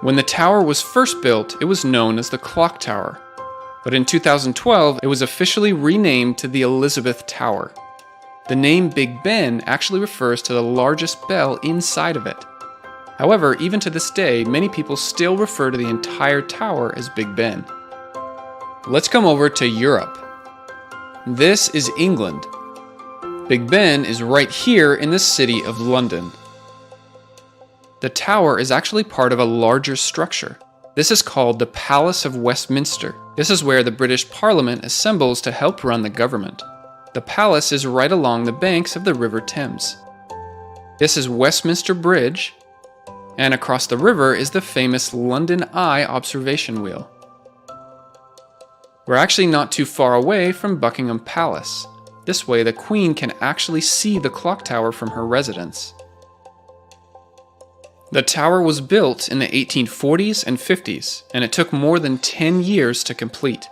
When the tower was first built, it was known as the Clock Tower. But in 2012, it was officially renamed to the Elizabeth Tower. The name Big Ben actually refers to the largest bell inside of it. However, even to this day, many people still refer to the entire tower as Big Ben. Let's come over to Europe. This is England. Big Ben is right here in the city of London. The tower is actually part of a larger structure. This is called the Palace of Westminster. This is where the British Parliament assembles to help run the government. The palace is right along the banks of the River Thames. This is Westminster Bridge, and across the river is the famous London Eye observation wheel. We're actually not too far away from Buckingham Palace. This way the Queen can actually see the clock tower from her residence. The tower was built in the 1840s and 50s, and it took more than 10 years to complete.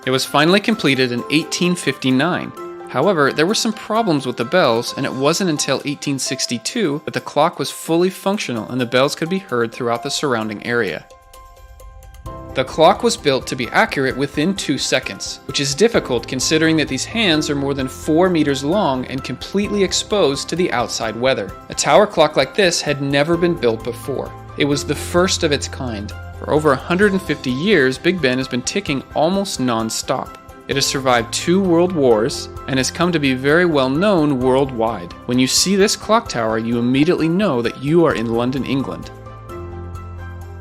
It was finally completed in 1859. However, there were some problems with the bells, and it wasn't until 1862 that the clock was fully functional and the bells could be heard throughout the surrounding area. The clock was built to be accurate within 2 seconds, which is difficult considering that these hands are more than 4 meters long and completely exposed to the outside weather. A tower clock like this had never been built before. It was the first of its kind. For over 150 years, Big Ben has been ticking almost non-stop. It has survived 2 world wars and has come to be very well known worldwide. When you see this clock tower, you immediately know that you are in London, England.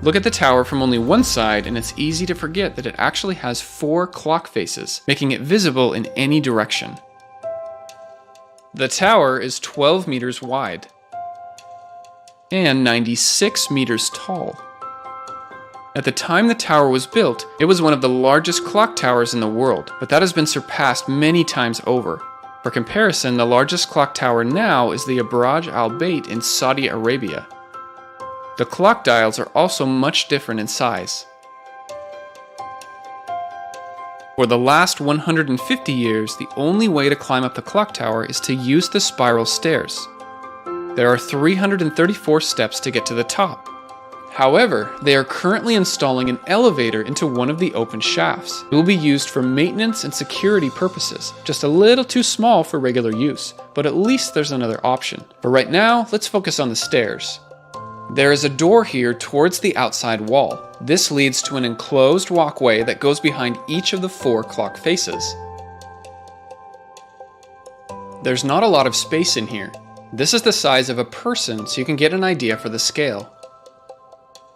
Look at the tower from only one side and it's easy to forget that it actually has 4 clock faces, making it visible in any direction. The tower is 12 meters wide and 96 meters tall. At the time the tower was built, it was one of the largest clock towers in the world, but that has been surpassed many times over. For comparison, the largest clock tower now is the Burj Al Bait in Saudi Arabia. The clock dials are also much different in size. For the last 150 years, the only way to climb up the clock tower is to use the spiral stairs. There are 334 steps to get to the top. However, they are currently installing an elevator into one of the open shafts. It will be used for maintenance and security purposes, just a little too small for regular use, but at least there's another option. But right now, let's focus on the stairs. There is a door here towards the outside wall. This leads to an enclosed walkway that goes behind each of the 4 clock faces. There's not a lot of space in here. This is the size of a person, so you can get an idea for the scale.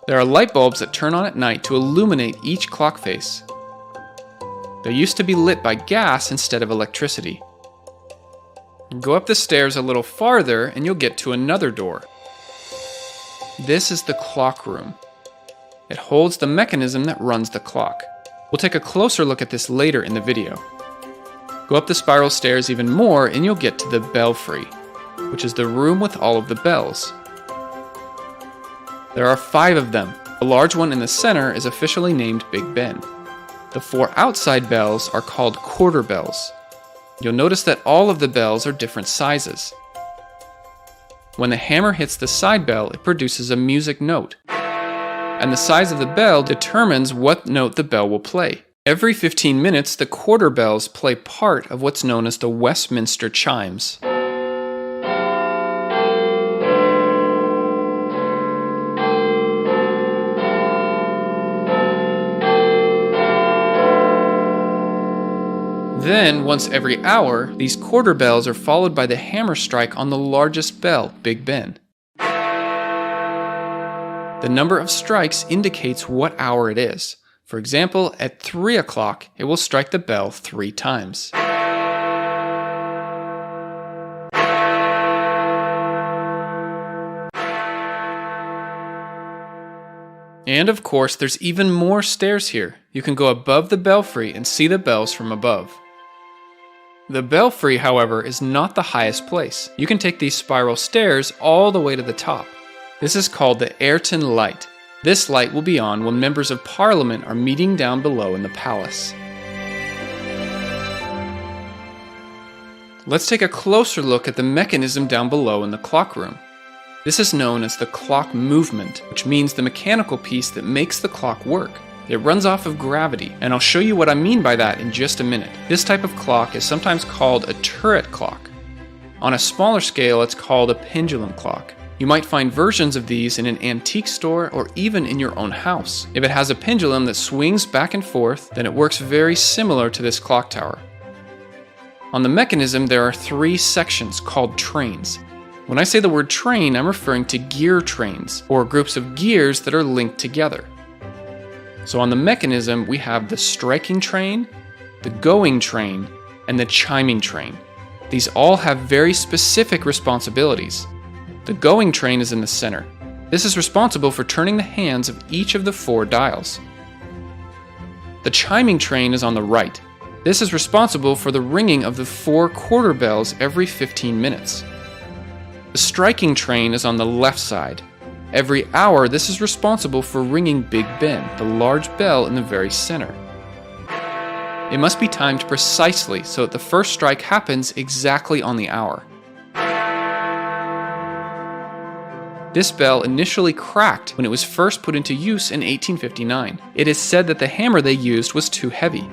There are light bulbs that turn on at night to illuminate each clock face. They used to be lit by gas instead of electricity. Go up the stairs a little farther and you'll get to another door. This is the clock room. It holds the mechanism that runs the clock. We'll take a closer look at this later in the video. Go up the spiral stairs even more and you'll get to the belfry, which is the room with all of the bells. There are 5 of them. The large one in the center is officially named Big Ben. The 4 outside bells are called quarter bells. You'll notice that all of the bells are different sizes. When the hammer hits the side bell, it produces a music note. And the size of the bell determines what note the bell will play. Every 15 minutes, the quarter bells play part of what's known as the Westminster chimes. Then, once every hour, these quarter bells are followed by the hammer strike on the largest bell, Big Ben. The number of strikes indicates what hour it is. For example, at 3 o'clock, it will strike the bell 3 times. And of course, there's even more stairs here. You can go above the belfry and see the bells from above. The belfry, however, is not the highest place. You can take these spiral stairs all the way to the top. This is called the Ayrton Light. This light will be on when members of Parliament are meeting down below in the palace. Let's take a closer look at the mechanism down below in the clock room. This is known as the clock movement, which means the mechanical piece that makes the clock work. It runs off of gravity, and I'll show you what I mean by that in just a minute. This type of clock is sometimes called a turret clock. On a smaller scale, it's called a pendulum clock. You might find versions of these in an antique store or even in your own house. If it has a pendulum that swings back and forth, then it works very similar to this clock tower. On the mechanism, there are 3 sections called trains. When I say the word train, I'm referring to gear trains, or groups of gears that are linked together. So on the mechanism, we have the striking train, the going train, and the chiming train. These all have very specific responsibilities. The going train is in the center. This is responsible for turning the hands of each of the 4 dials. The chiming train is on the right. This is responsible for the ringing of the 4 quarter bells every 15 minutes. The striking train is on the left side. Every hour, this is responsible for ringing Big Ben, the large bell in the very center. It must be timed precisely so that the first strike happens exactly on the hour. This bell initially cracked when it was first put into use in 1859. It is said that the hammer they used was too heavy.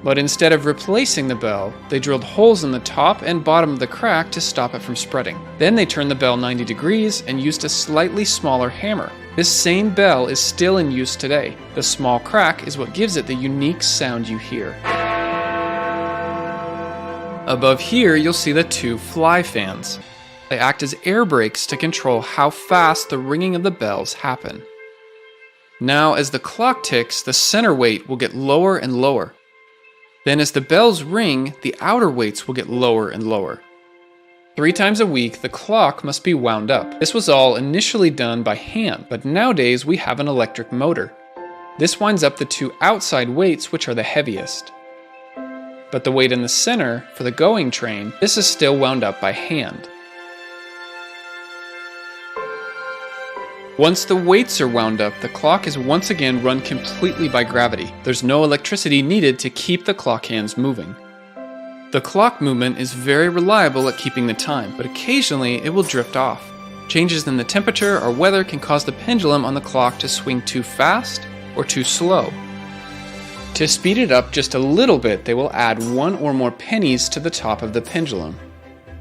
But instead of replacing the bell, they drilled holes in the top and bottom of the crack to stop it from spreading. Then they turned the bell 90 degrees and used a slightly smaller hammer. This same bell is still in use today. The small crack is what gives it the unique sound you hear. Above here, you'll see the 2 fly fans. They act as air brakes to control how fast the ringing of the bells happen. Now, as the clock ticks, the center weight will get lower and lower. Then as the bells ring, the outer weights will get lower and lower. 3 times a week, the clock must be wound up. This was all initially done by hand, but nowadays we have an electric motor. This winds up the 2 outside weights, which are the heaviest. But the weight in the center, for the going train, this is still wound up by hand. Once the weights are wound up, the clock is once again run completely by gravity. There's no electricity needed to keep the clock hands moving. The clock movement is very reliable at keeping the time, but occasionally it will drift off. Changes in the temperature or weather can cause the pendulum on the clock to swing too fast or too slow. To speed it up just a little bit, they will add 1 or more pennies to the top of the pendulum.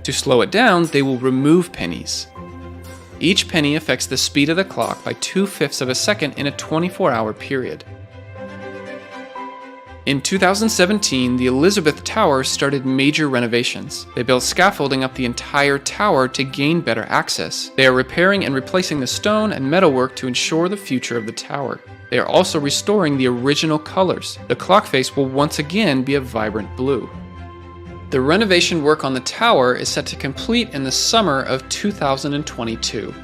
To slow it down, they will remove pennies. Each penny affects the speed of the clock by 2/5 of a second in a 24-hour period. In 2017, the Elizabeth Tower started major renovations. They built scaffolding up the entire tower to gain better access. They are repairing and replacing the stone and metalwork to ensure the future of the tower. They are also restoring the original colors. The clock face will once again be a vibrant blue. The renovation work on the tower is set to complete in the summer of 2022.